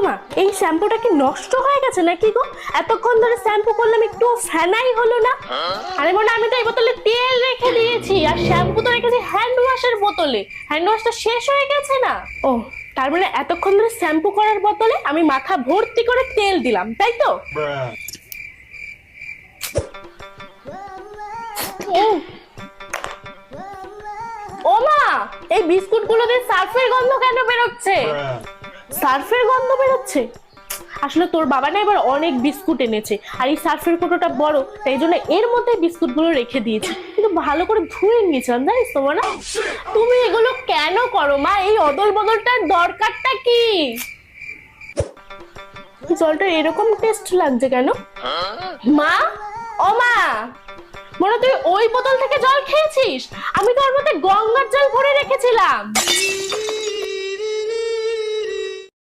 মা, এই শ্যাম্পুটা কি নষ্ট হয়ে গেছে নাকি গো? এতক্ষণ ধরে শ্যাম্পু করলাম, একটু ফেনাই হলো না। আরে মনে, আমি তো এই বোতলে তেল রেখে দিয়েছি, আর শ্যাম্পু তো রেখেছি হ্যান্ড ওয়াশের বোতলে। হ্যান্ড ওয়াশটা শেষ হয়ে গেছে না? ও, তার মানে এতক্ষণ ধরে শ্যাম্পু করার বোতলে আমি মাথা ভর্তি করে তেল দিলাম, তাই তো? ও মা, এই বিস্কুট গুলোতে সার্ফের গন্ধ কেন বেরোচ্ছে? সার্ফের গন্ধ বেরোচ্ছে? আসলে তোর বাবা না এবার অনেক বিস্কুট এনেছে, আর এই সার্ফের কৌটোটা বড়, তাই জন্য এর মধ্যে বিস্কুট গুলো রেখে দিয়েছি। কিন্তু ভালো করে ধুয়ে নিয়েছিলাম, জানিস তো না? তুমি এগুলো কেন করো মা? এই অদল বদলটার দরকারটা কি? জলটা এরকম টেস্ট লাগছে কেন মা? ও মা, মনে তুই ওই বোতল থেকে জল খেয়েছিস? আমি তো ওর মধ্যে গঙ্গার জল ভরে রেখেছিলাম।